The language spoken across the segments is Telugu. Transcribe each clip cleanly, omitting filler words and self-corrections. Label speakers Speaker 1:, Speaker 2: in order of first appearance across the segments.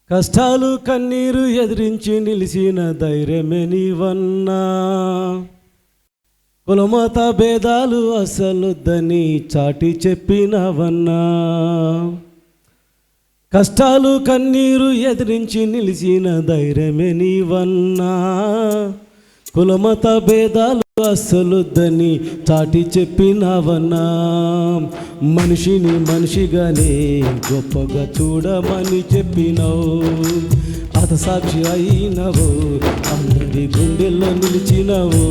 Speaker 1: కష్టాలు కన్నీరు ఎదిరించి నిలిచిన ధైర్యమే నీవన్నా. కులమత భేదాలు అసలొద్దని చాటి చెప్పినవన్నా. కష్టాలు కన్నీరు ఎదిరించి నిలిచిన ధైర్యమే నీవన్నా. కులమత భేదాలు అసలొద్దని చాటి చెప్పినవన్నా. మనిషిని మనిషిగానే గొప్పగా చూడమని చెప్పినావు. హతసాక్షి అయినవు, అందరి గుండెల్లో నిలిచినవు.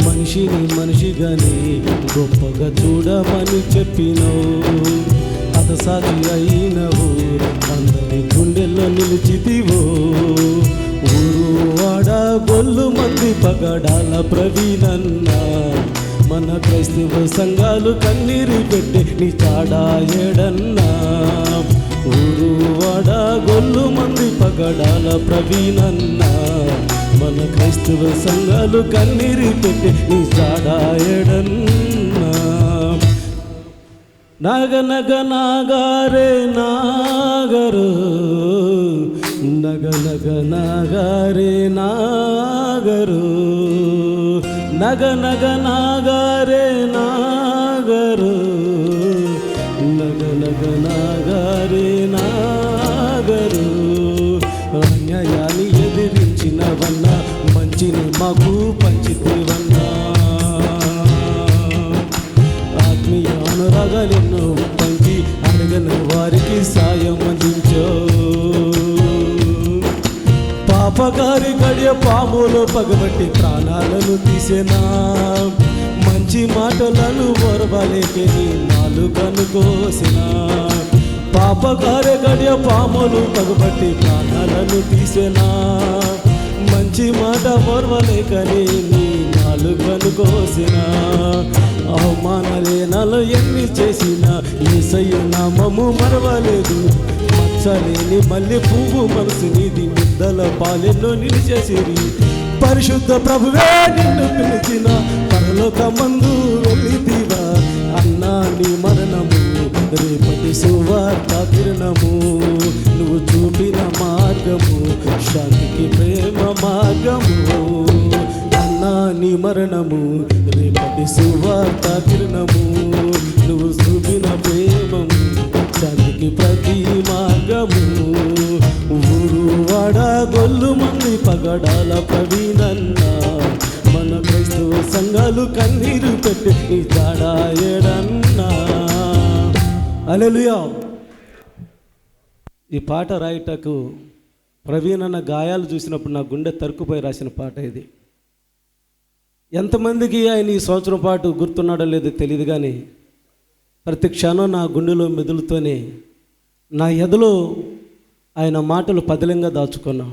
Speaker 1: మనిషిని మనిషిగానే గొప్పగా చూడమని చెప్పినావు. హతసాక్షి అయినవు, అందరి గుండెల్లో నిలిచితివో. ఊరు వాడ గొల్లు మంది పగడాల ప్రవీణన్నా. మన క్రైస్తవ సంఘాలు కన్నీరు పెట్టే నీ చాడా ఏడన్నా. ఊరు వాడ గొల్లు మంది పగడాల ప్రవీణన్నా. మన క్రైస్తవ సంఘాలు కన్నీరు పెట్టే నీ చాడా ఏడన్నా. నగనగ నాగారే నాగరు, నగనగ నాగారే నాగరు, నగనగ నాగారే నాగరు, నగనగ నాగారే నాగరు. అన్యాయాన్ని ఎదిరించినవన్నా, మంచిని మాకు పంచితివన్నా. ఆత్మీయ అనురాగాలెన్నో పంచి అడగని వారికి సాయం అందించో. పాపగారి గడియ పాములు పగబట్టి ప్రాణాలను తీసేనా. మంచి మాటలను ఓర్వలేకని నాలుకను కోసిన. పాపగారి గడియ పాములు పగబట్టి ప్రాణాలను తీసేనా. మంచి మాట ఓర్వలేకని నీ నాలుకను కోసిన. అవమానాలేనాలు ఎన్ని చేసినా యేసయ్య నామము మరవలేదు. మచ్చలేని మల్లె పువ్వు మనసు నీది, ముద్దల పాలెన్నో నిలిచేసిరి. పరిశుద్ధ ప్రభువే నిన్ను పిలిచిన పరలోకమందు వెళ్ళితివా. అన్నా నీ మరణము రేపటి సువార్త కిరణము. నువ్వు చూపిన మార్గము శాంతికి ప్రేమ మార్గము. అన్నా నీ మరణము రేపటి సువార్త కిరణము. నువ్వు చూపిన ప్రేమము శాంతికి ప్రతి మార్గము. ఊరు వాడ గొల్లు మంది పగడాల ప్రవీణన్నా. మన క్రైస్తవ సంఘాలు కన్నీరు పెట్టి ఈ చాడా ఏడన్నా. హల్లెలూయా. ఈ పాట రాయటకు ప్రవీణన్న గాయాలు చూసినప్పుడు నా గుండె తరుక్కుపోయి రాసిన పాట ఇది. ఎంతమందికి ఆయన ఈ సంవత్సరం పాటు గుర్తున్నాడో లేదో తెలియదు, కానీ ప్రతి క్షణం నా గుండెలో మెదులుతోనే నా ఎదలో ఆయన మాటలు పదిలంగా దాచుకున్నా.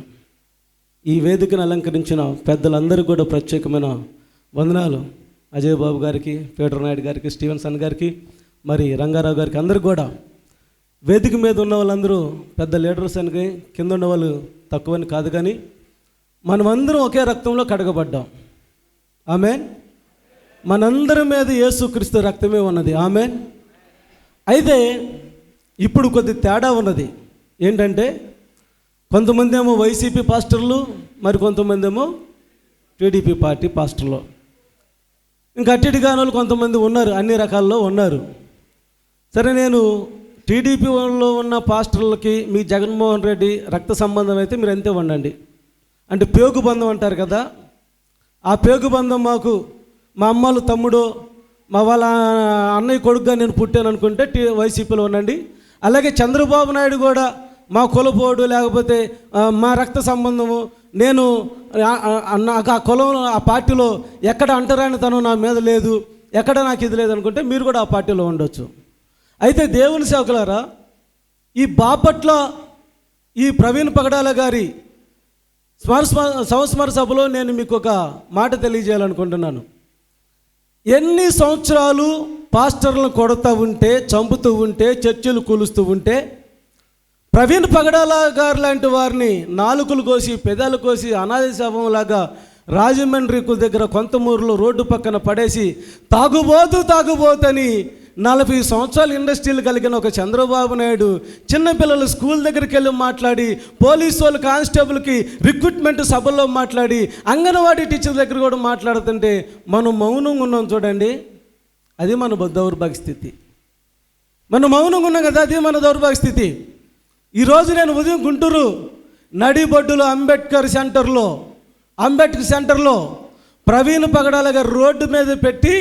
Speaker 1: ఈ వేదికను అలంకరించిన పెద్దలందరికీ కూడా ప్రత్యేకమైన వందనాలు. అజయ్ బాబు గారికి, పీటర్ నాయుడు గారికి, స్టీవెన్సన్ గారికి, మరి రంగారావు గారికి, అందరికీ కూడా. వేదిక మీద ఉన్న వాళ్ళందరూ పెద్ద లీడర్స్ అని, కింద ఉన్న వాళ్ళు తక్కువని కాదు, కానీ మనమందరం ఒకే రక్తంలో కడగబడ్డాం. ఆమేన్. మనందరి మీద యేసుక్రీస్తు రక్తమే ఉన్నది. ఆమేన్. అయితే ఇప్పుడు కొద్ది తేడా ఉన్నది. ఏంటంటే కొంతమంది ఏమో వైసీపీ పాస్టర్లు, మరి కొంతమంది ఏమో టీడీపీ పార్టీ పాస్టర్లు, ఇంకా అట్టిటిగానోళ్ళు కొంతమంది ఉన్నారు, అన్ని రకాల్లో ఉన్నారు. సరే, నేను టీడీపీలో ఉన్న పాస్టర్లకి మీ జగన్మోహన్ రెడ్డి రక్త సంబంధం అయితే మీరు అంతే ఉండండి. అంటే పేగు బంధం అంటారు కదా, ఆ పేగు బంధం మాకు మా అమ్మలు తమ్ముడు, మా వాళ్ళ అన్నయ్య కొడుకుగా నేను పుట్టాను అనుకుంటే వైసీపీలో ఉండండి. అలాగే చంద్రబాబు నాయుడు కూడా మా కులపోడు, లేకపోతే మా రక్త సంబంధము, నేను నాకు ఆ కులం ఆ పార్టీలో ఎక్కడ అంటరానితనం నా మీద లేదు, ఎక్కడ నాకు ఇది లేదు అనుకుంటే మీరు కూడా ఆ పార్టీలో ఉండొచ్చు. అయితే దేవుని సేవకులారా, ఈ బాపట్ల ఈ ప్రవీణ్ పగడాల గారి సంస్మరణ సభలో నేను మీకు ఒక మాట తెలియజేయాలనుకుంటున్నాను. ఎన్ని సంవత్సరాలు పాస్టర్లను కొడుతూ ఉంటే, చంపుతూ ఉంటే, చర్చలు కూలుస్తూ ఉంటే, ప్రవీణ్ పగడాల గారు లాంటి వారిని నాలుకలు కోసి, పెదాలు కోసి, అనాథ శవంలాగా రాజమండ్రి దగ్గర కొంతమూరులో రోడ్డు పక్కన పడేసి తాగుబోతని 40 సంవత్సరాలు ఇండస్ట్రీలు కలిగిన ఒక చంద్రబాబు నాయుడు చిన్నపిల్లలు స్కూల్ దగ్గరికి వెళ్ళి మాట్లాడి, పోలీసు వాళ్ళు కానిస్టేబుల్కి రిక్రూట్మెంట్ సభల్లో మాట్లాడి, అంగన్వాడీ టీచర్ దగ్గర కూడా మాట్లాడుతుంటే మనం మౌనంగా ఉన్నాం చూడండి. అది మన దౌర్భాగ్య స్థితి. మనం మౌనంగా ఉన్నాం కదా, అది మన దౌర్భాగ్య స్థితి. ఈరోజు నేను ఉదయం గుంటూరు నడిబొడ్డులో అంబేద్కర్ సెంటర్లో ప్రవీణ్ పగడాల గారు రోడ్డు మీద పెట్టి,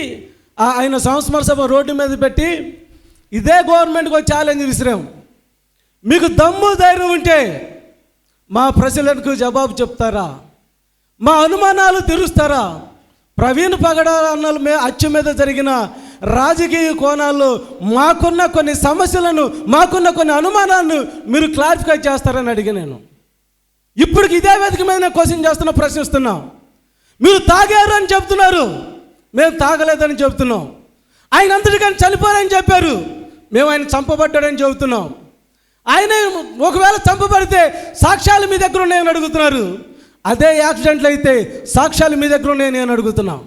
Speaker 1: ఆయన సంస్మరణ సభ రోడ్డు మీద పెట్టి ఇదే గవర్నమెంట్కి ఒక ఛాలెంజ్ విసిరాం. మీకు దమ్ము ధైర్యం ఉంటే మా ప్రజలకు జవాబు చెప్తారా? మా అనుమానాలు తీరుస్తారా? ప్రవీణ్ పగడాల అన్నల అచ్చు మీద జరిగిన రాజకీయ కోణాల్లో మాకున్న కొన్ని సమస్యలను, మాకున్న కొన్ని అనుమానాలను మీరు క్లారిఫై చేస్తారని అడిగి నేను ఇప్పటికి ఇదే వేదిక మీద నేను క్వశ్చన్ చేస్తున్నా, ప్రశ్నిస్తున్నాం. మీరు తాగారు అని చెప్తున్నారు, మేము తాగలేదని చెప్తున్నాం. ఆయన అంతటికని చనిపోరని చెప్పారు, మేము ఆయన చంపబడ్డాడని చెబుతున్నాం. ఆయన ఒకవేళ చంపబడితే సాక్ష్యాలు మీ దగ్గర ఉన్నాయని అడుగుతున్నారు. అదే యాక్సిడెంట్లు అయితే సాక్ష్యాలు మీ దగ్గర ఉన్నాయని నేను అడుగుతున్నాం.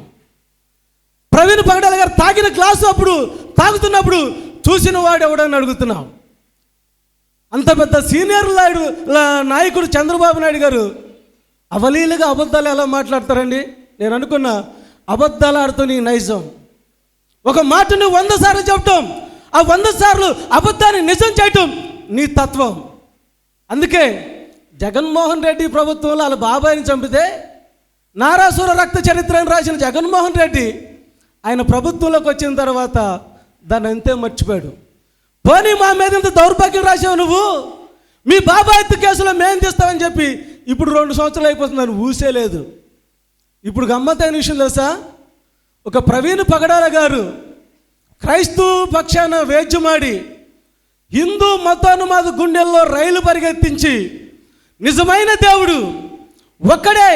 Speaker 1: ప్రవీణ్ పగడాల గారు తాగిన గ్లాసు అప్పుడు తాగుతున్నప్పుడు చూసిన వాడు ఎవడని అడుగుతున్నాం. అంత పెద్ద సీనియర్ నాయకుడు చంద్రబాబు నాయుడు గారు అవలీలుగా అబద్ధాలు ఎలా మాట్లాడతారండి? నేను అనుకున్న అబద్ధాలు ఆడుతూ నీ నైజం. ఒక మాటను 100 సార్లు చెప్పటం, ఆ 100 సార్లు అబద్ధాన్ని నిజం చేయటం నీ తత్వం. అందుకే జగన్మోహన్ రెడ్డి ప్రభుత్వంలో వాళ్ళ బాబాయిని చంపితే నారాసుర రక్త చరిత్రను రాసిన జగన్మోహన్ రెడ్డి ఆయన ప్రభుత్వంలోకి వచ్చిన తర్వాత దాన్ని అంతే మర్చిపోయాడు. పోనీ మా మీద ఇంత దౌర్భాగ్యం రాసావు నువ్వు, మీ బాబాయ్ కేసులో మేము తీస్తామని చెప్పి ఇప్పుడు 2 సంవత్సరాలు అయిపోతుంది, అని ఊసేలేదు. ఇప్పుడు గమ్మత్తైన విషయం తెలుసా? ఒక ప్రవీణ్ పగడాల గారు క్రైస్తవ పక్షాన వేద్యమాడి హిందూ మతానుమాద గుండెల్లో రైలు పరిగెత్తించి నిజమైన దేవుడు ఒక్కడే,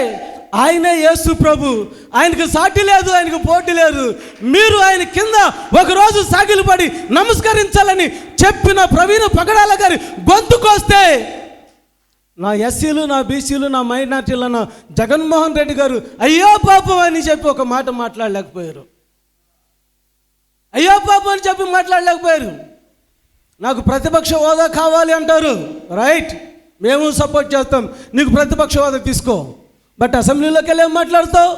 Speaker 1: ఆయనే యేసు ప్రభు, ఆయనకు సాటి లేదు, ఆయనకు పోటీ లేదు, మీరు ఆయన కింద ఒకరోజు సాగిలపడి నమస్కరించాలని చెప్పిన ప్రవీణ్ పగడాల గారి గొంతుకొస్తే నా ఎస్సీలు, నా బీసీలు, నా మైనార్టీలను జగన్మోహన్ రెడ్డి గారు అయ్యో పాపం అని చెప్పి ఒక మాట మాట్లాడలేకపోయారు. అయ్యో పాపం అని చెప్పి మాట్లాడలేకపోయారు. నాకు ప్రతిపక్ష హోదా కావాలి అంటారు, రైట్, మేము సపోర్ట్ చేస్తాం, నీకు ప్రతిపక్ష హోదా తీసుకో. బట్ అసెంబ్లీలోకి వెళ్ళి ఏం మాట్లాడతావు?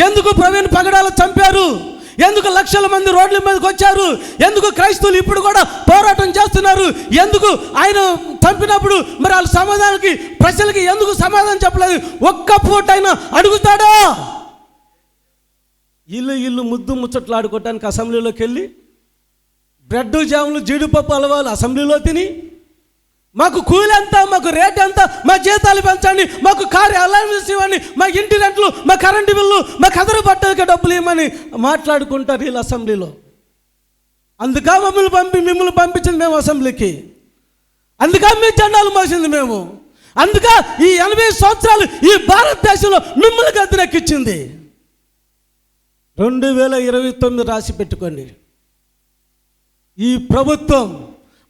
Speaker 1: ఎందుకు ప్రవీణ్ పగడాలు చంపారు? ఎందుకు లక్షల మంది రోడ్ల మీదకి వచ్చారు? ఎందుకు క్రైస్తవులు ఇప్పుడు కూడా పోరాటం చేస్తున్నారు? ఎందుకు ఆయన చంపినప్పుడు మరి వాళ్ళ సమాధానానికి ప్రజలకి ఎందుకు సమాధానం చెప్పలేదు? ఒక్క పూట అయినా అడుగుతాడా? ఇల్లు ముద్దు ముచ్చట్లు ఆడుకోవటానికి అసెంబ్లీలోకి వెళ్ళి బ్రెడ్ జాములు జీడిపప్పు అలవాలు అసెంబ్లీలో తిని మాకు కూలి ఎంత, మాకు రేట్ ఎంత, మా జీతాలు పెంచండి, మాకు కారు అలవెన్స్ ఇవ్వండి, మా ఇంటి రెంట్లు, మా కరెంటు బిల్లు, మా కదరు బట్టలకి డబ్బులు ఇవ్వమని మాట్లాడుకుంటారు వీళ్ళు అసెంబ్లీలో. అందుకా మిమ్మల్ని పంపించింది మేము అసెంబ్లీకి, అందుకా మీ జెండాలు మోసింది మేము, అందుకా ఈ 80 సంవత్సరాలు ఈ భారతదేశంలో మిమ్మల్ని గద్దెనెక్కించింది. 2029 రాసి పెట్టుకోండి. ఈ ప్రభుత్వం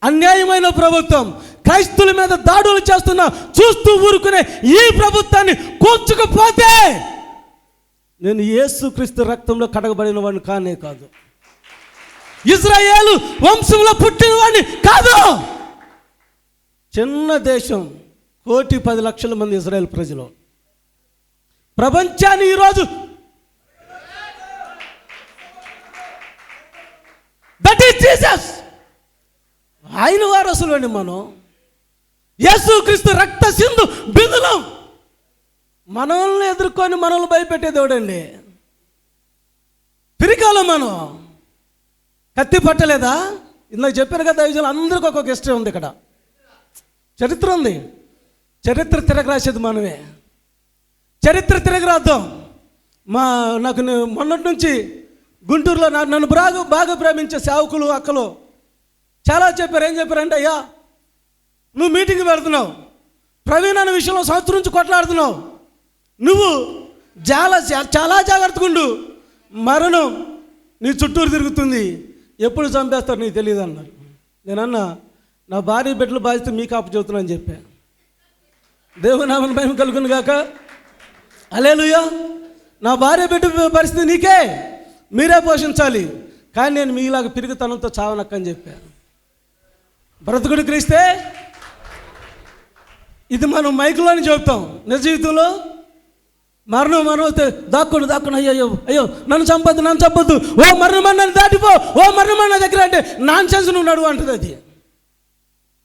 Speaker 1: అన్యాయమైన ప్రభుత్వం, క్రైస్తవుల మీద దాడులు చేస్తున్నా చూస్తూ ఊరుకునే ఈ ప్రభుత్వాన్ని కూర్చుకుపోతే నేను యేసుక్రీస్తు రక్తంలో కడగబడిన వాడిని కానే కాదు, ఇజ్రాయేలు వంశంలో పుట్టిన వాడిని కాదు. చిన్న దేశం, 1,10,00,000 మంది ఇజ్రాయేల్ ప్రజలు, ప్రపంచాన్ని ఈరోజు దట్ ఈస్ జీసస్, ఆయన వారసులు అండి మనం. యేసుక్రీస్తు రక్త సింధు బిందులం. మనల్ని ఎదుర్కొని మనల్ని భయపెట్టేది ఎవడండి? పిరికాలం మనం కత్తి పట్టలేదా? ఇందాక చెప్పారు కదా, దైవజనులు అందరికీ ఒక్కొక్క హిస్టరీ ఉంది, ఇక్కడ చరిత్ర ఉంది. చరిత్ర తిరగరాసేది మనమే, చరిత్ర తిరగరాద్దాం. నాకు మొన్నటి నుంచి గుంటూరులో నన్ను బాగా ప్రేమించే సేవకులు అక్కలు చాలా చెప్పారు. ఏం చెప్పారంటే, అయ్యా నువ్వు మీటింగ్ పెడుతున్నావు, ప్రవీణ్ అనే విషయంలో సంవత్సరం నుంచి కొట్లాడుతున్నావు, నువ్వు చాలా జాగ్రత్తగా ఉండు, మరణం నీ చుట్టూరు తిరుగుతుంది, ఎప్పుడు చంపేస్తారు నీకు తెలియదు అన్నారు. నేనన్నా నా భార్య బిడ్డల బాధ్యత మీకు అప్పచెబుతున్నా అని చెప్పా. దేవుని నామమున మహిమ కలుగును గాక. హల్లెలూయా. నా భార్య బిడ్డ పరిస్థితి నీకే, మీరే పోషించాలి. కానీ నేను మీలాగా పిరిగితనంతో చావనక్కని చెప్పాను. బ్రతుకుడు క్రీస్తే. ఇది మనం మైకులోని చెబుతాం. నిజ జీవితంలో మరణం వస్తే దాక్కుని అయ్యో నన్ను చంపొద్దు, ఓ మరణమని నన్ను దాటిపో, ఓ మరణమని నా దగ్గర అంటే నాన్ సెన్స్ నువ్వు నడువు అంటుంది అది.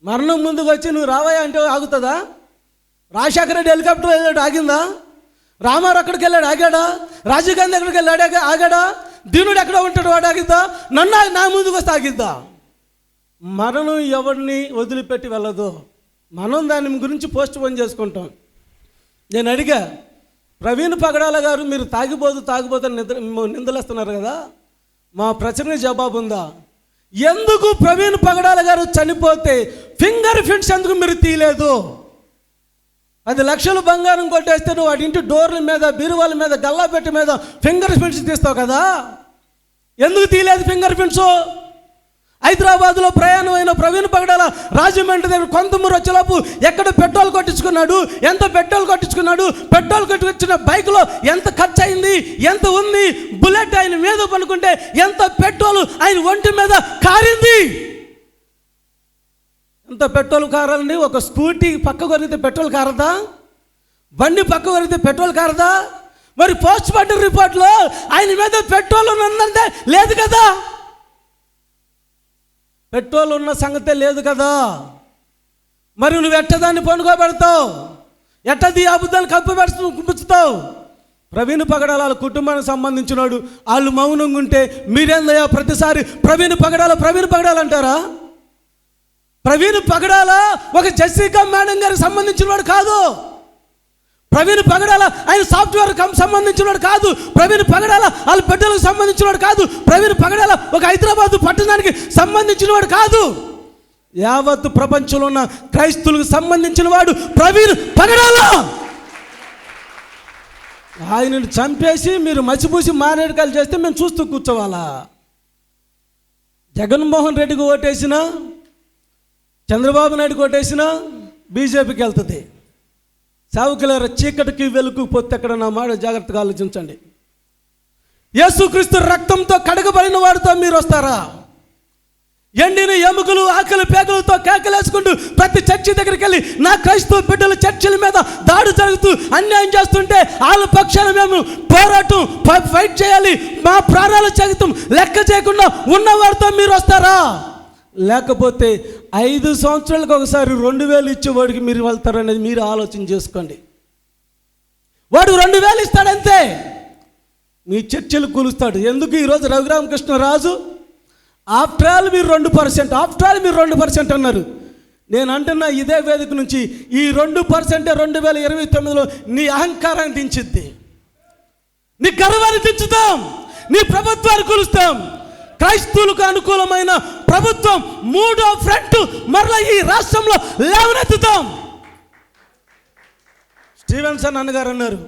Speaker 1: మరణం ముందుకు వచ్చి నువ్వు రావయ్యా అంటే ఆగుతుందా? రాజశేఖర రెడ్డి హెలికాప్టర్ వెళ్ళాడు, ఆగిందా? రామారావు అక్కడికి వెళ్ళాడు, ఆగాడా? రాజీవ్ గాంధీ ఎక్కడికి వెళ్ళాడు, ఆగాడా? దీనుడు ఎక్కడ ఉంటాడు, వాడు ఆగిద్దా? నన్ను నా ముందుకు వస్తే ఆగిద్దా? మరణం ఎవరిని వదిలిపెట్టి వెళ్ళదు. మనం దాని గురించి పోస్ట్ పోన్ చేసుకుంటాం. నేను అడిగా, ప్రవీణ్ పగడాల గారు మీరు తాగిపోతని నిందలేస్తున్నారు కదా, మా ప్రశ్నకి జవాబు ఉందా? ఎందుకు ప్రవీణ్ పగడాల గారు చనిపోతే ఫింగర్ ప్రింట్స్ ఎందుకు మీరు తీయలేదు? 10 లక్షలు బంగారం కొట్టేస్తే నువ్వు వాటి ఇంటి డోర్ల మీద, బీరువాల మీద, గల్లాపెట్టి మీద ఫింగర్ ప్రింట్స్ తీస్తావు కదా, ఎందుకు తీయలేదు ఫింగర్ ప్రింట్స్? హైదరాబాద్లో ప్రయాణం అయిన ప్రవీణ్ పగడాల రాజమండ్రి దగ్గర కొంతమూరు వచ్చేలోపు ఎక్కడ పెట్రోల్ కొట్టించుకున్నాడు, ఎంత పెట్రోల్ కొట్టించుకున్నాడు, పెట్రోల్ కొట్టించిన బైక్లో ఎంత ఖర్చు అయింది, ఎంత ఉంది, బుల్లెట్ ఆయన మీద పనుకుంటే ఎంత పెట్రోల్ ఆయన ఒంటి మీద కారింది, ఎంత పెట్రోల్ కారాలండి? ఒక స్కూటీ పక్క కొరిగితే పెట్రోల్ కారదా? బండి పక్క కొరిగితే పెట్రోల్ కారదా? మరి పోస్ట్ మార్టం రిపోర్ట్లో ఆయన మీద పెట్రోల్ ఉన్నదంటే లేదు కదా, పెట్రోల్ ఉన్న సంగతే లేదు కదా. మరి నువ్వు ఎట్టదాన్ని పనుకోబెడతావు, ఎట్టది అబద్ధాన్ని కప్పిపుచ్చుతావు? ప్రవీణ్ పగడాల వాళ్ళ కుటుంబానికి సంబంధించినాడు, వాళ్ళు మౌనంగా ఉంటే మీరేందయ్యా ప్రతిసారి ప్రవీణ్ పగడాల అంటారా? ప్రవీణ్ పగడాల ఒక జెసికా మేడం గారికి సంబంధించిన వాడు కాదు. ప్రవీణ్ పగడాల ఆయన సాఫ్ట్వేర్ సంబంధించినవాడు కాదు. ప్రవీణ్ పగడాల వాళ్ళ బిడ్డలకు సంబంధించినవాడు కాదు. ప్రవీణ్ పగడాల ఒక హైదరాబాద్ పట్టణానికి సంబంధించినవాడు కాదు. యావత్తు ప్రపంచంలో ఉన్న క్రైస్తువులకు సంబంధించిన వాడు ప్రవీణ్ పగడాల. ఆయనను చంపేసి మీరు మసిపూసి మారేడుకాయలు చేస్తే మేము చూస్తూ కూర్చోవాలా? జగన్మోహన్ రెడ్డికి ఓటేసినా, చంద్రబాబు నాయుడుకి ఓటేసినా బీజేపీకి వెళ్తుంది. సేవకులారా, చీకటికి వెలుగు పోతే ఎక్కడ నా మాట జాగ్రత్తగా ఆలోచించండి. యేసుక్రీస్తు రక్తంతో కడగబడిన వాడితో మీరు వస్తారా? ఎండిన ఎముకలు, ఆకలి పేకలతో కేకలేసుకుంటూ ప్రతి చర్చి దగ్గరికి వెళ్ళి నా క్రైస్తవ బిడ్డలు చర్చిల మీద దాడి జరుగుతూ అన్యాయం చేస్తుంటే వాళ్ళ పక్షాన మేము పోరాటం ఫైట్ చేయాలి, మా ప్రాణాల సైతం లెక్క చేయకుండా ఉన్నవాడితో మీరు వస్తారా? లేకపోతే 5 సంవత్సరాలకు ఒకసారి 2000 ఇచ్చేవాడికి మీరు వెళ్తారనేది మీరు ఆలోచన చేసుకోండి. వాడు 2000 ఇస్తాడంతే, మీ చర్చలు కూలుస్తాడు. ఎందుకు ఈరోజు రఘురామకృష్ణరాజు ఆఫ్టర్ ఆల్ మీరు 2% అన్నారు. నేను అంటున్నా ఇదే వేదిక నుంచి, ఈ 2% 2029లో నీ అహంకారాన్ని దించిద్ది, నీ గర్వాన్ని దించుతాం, నీ ప్రభుత్వాన్ని కూలుస్తాం. క్రైస్తవులకు అనుకూలమైన ప్రభుత్వం 3వ ఫ్రంట్ మరలా ఈ రాష్ట్రంలో లేవనెత్తుతాం. స్టీవెన్సన్ అన్నగారు అన్నారు,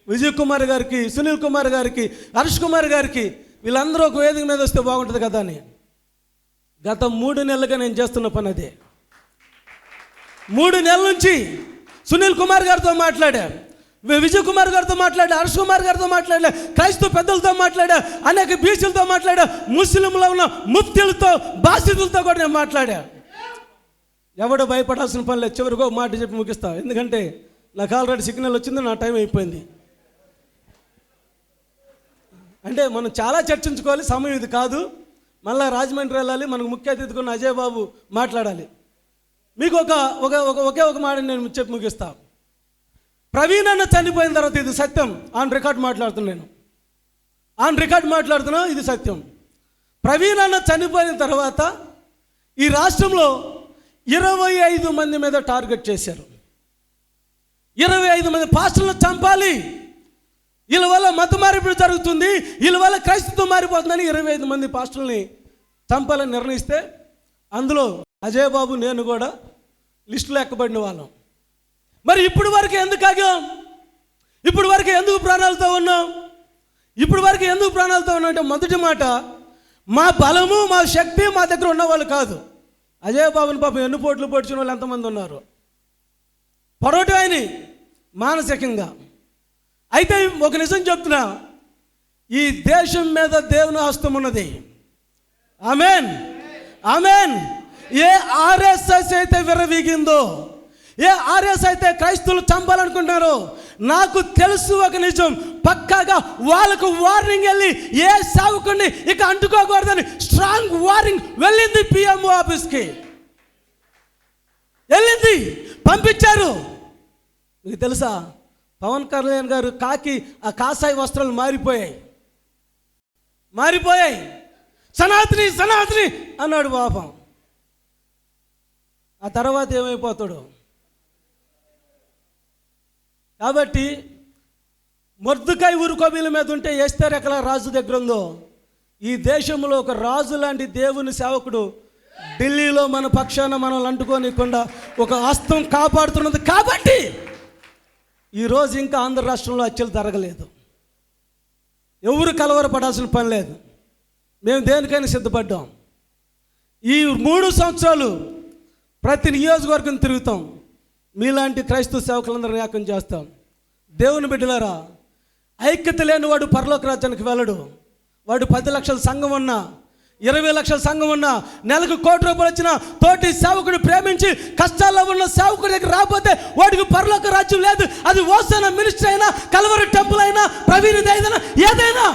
Speaker 1: విజయ్ కుమార్ గారికి, సునీల్ కుమార్ గారికి, హర్ష్ కుమార్ గారికి వీళ్ళందరూ ఒక వేదిక మీద వస్తే బాగుంటుంది కదా అని. గత 3 నెలలుగా నేను చేస్తున్న పని అదే. 3 నెలల నుంచి సునీల్ కుమార్ గారితో మాట్లాడా, విజయ్ కుమార్ గారితో మాట్లాడా, హర్ష్ కుమార్ గారితో మాట్లాడా, క్రైస్తవ పెద్దలతో మాట్లాడా, అనేక బీసీలతో మాట్లాడా, ముస్లింలో ఉన్న ముఫ్తీలతో, బాసితులతో కూడా నేను మాట్లాడా. ఎవడో భయపడాల్సిన పని లేదు. చివరికో మాట చెప్పి ముగిస్తా, ఎందుకంటే నాకు ఆల్రెడీ సిగ్నల్ వచ్చింది, నా టైం అయిపోయింది. అంటే మనం చాలా చర్చించుకోవాలి, సమయం ఇది కాదు. మళ్ళీ రాజమండ్రి వెళ్ళాలి, మనకు ముఖ్య అతిథి ఉన్న అజయ్ బాబు మాట్లాడాలి. మీకు ఒకే ఒక మాట నేను చెప్పి ముగిస్తా. ప్రవీణ్ అన్న చనిపోయిన తర్వాత, ఇది సత్యం, ఆన్ రికార్డ్ మాట్లాడుతున్నా, ఇది సత్యం. ప్రవీణ్ అన్న చనిపోయిన తర్వాత ఈ రాష్ట్రంలో 25 మంది మీద టార్గెట్ చేశారు. 25 మంది పాస్టర్లను చంపాలి, వీళ్ళ వల్ల మత మార్పిడి జరుగుతుంది, వీళ్ళ వల్ల క్రైస్తవం మారిపోతుందని 25 మంది పాస్టర్లని చంపాలని నిర్ణయిస్తే, అందులో అజయ్ బాబు, నేను కూడా లిస్టులో ఎక్కబడిన వాళ్ళం. మరి ఇప్పుడు వరకు ఎందుకు ఆగాం? ఇప్పుడు వరకు ఎందుకు ప్రాణాలతో ఉన్నాం? అంటే మొదటి మాట, మా బలము, మా శక్తి మా దగ్గర ఉన్న వాళ్ళు కాదు. అజయ్ బాబుని పాపం ఎన్ని పోట్లు పొడిచిన వాళ్ళు ఎంతమంది ఉన్నారు, పొరవటం ఆయన మానసికంగా. అయితే ఒక నిజం చెప్తున్నా, ఈ దేశం మీద దేవుని హస్తం ఉన్నది. Amen, amen. ఏ ఆర్ఎస్ఎస్ అయితే విర్రవీగిందో, ఏ ఆర్ఎస్ అయితే క్రైస్తవులు చంపాలనుకుంటున్నారో, నాకు తెలుసు ఒక నిజం, పక్కాగా వాళ్ళకు వార్నింగ్ వెళ్ళి ఏ సేవకుడిని ఇక అంటుకోకూడదని స్ట్రాంగ్ వార్నింగ్ వెళ్ళింది. పిఎంఓ ఆఫీస్కి వెళ్ళింది, పంపించారు. మీకు తెలుసా, పవన్ కళ్యాణ్ గారు ఆ కాషాయ వస్త్రాలు మారిపోయాయి. సనాతని సనాతని అన్నాడు పాపం. ఆ తర్వాత ఏమైపోతాడు? కాబట్టి మొర్దుకాయ ఉరుకోబీల మీద ఉంటే ఎస్తేర్ ఎక్కడ రాజు దగ్గర ఉందో, ఈ దేశంలో ఒక రాజు లాంటి దేవుని సేవకుడు ఢిల్లీలో మన పక్షాన మనల్ని అంటుకోనికుండా ఒక హస్తం కాపాడుతున్నది. కాబట్టి ఈరోజు ఇంకా ఆంధ్ర రాష్ట్రంలో హత్యలు జరగలేదు. ఎవరు కలవరపడాల్సిన పని లేదు. మేము దేనికైనా సిద్ధపడ్డాం. ఈ 3 సంవత్సరాలు ప్రతి నియోజకవర్గం తిరుగుతాం. మీలాంటి క్రైస్తవ సేవకులందరూ ఏకం చేస్తాం. దేవుని బిడ్డలారా, ఐక్యత లేని వాడు పరలోక రాజ్యానికి వెళ్ళడు. వాడు 10 లక్షల సంఘం ఉన్నా, 20 లక్షల సంఘం ఉన్నా, నెలకు 1 కోటి రూపాయలు వచ్చినా, తోటి సేవకుడు ప్రేమించి కష్టాల్లో ఉన్న సేవకుడి దగ్గర రాకపోతే వాడికి పరలోక రాజ్యం లేదు. అది ఓసాన మినిస్ట్రీ అయినా, కల్వరి టెంపుల్ అయినా, ప్రవీణిది ఏదైనా.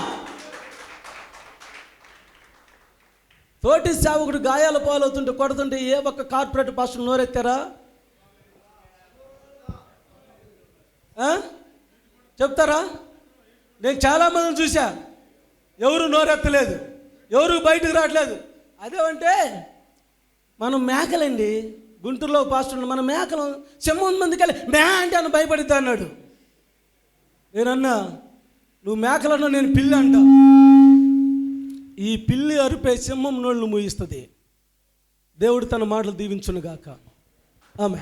Speaker 1: తోటి సేవకుడు గాయాల పాలవుతుంటే, కొడుతుంటే ఏ ఒక్క కార్పొరేట్ పాస్టర్ నోరెత్తారా? చెప్తారా? నేను చాలామందిని చూసా, ఎవరు నోరెత్తలేదు, ఎవరు బయటకు రావట్లేదు. అదేమంటే మనం మేకలండి. గుంటూరులో పాస్టర్, మన మేకలు సింహం మందికి వెళ్ళి మే అంటే అని భయపడితే అన్నాడు. నేనన్నా, నువ్వు మేకలన్నా, నేను పిల్లి అంట. ఈ పిల్లి అరుపే సింహం నోళ్ళు మూయిస్తుంది. దేవుడు తన మాటలు దీవించునుగాక. ఆమె.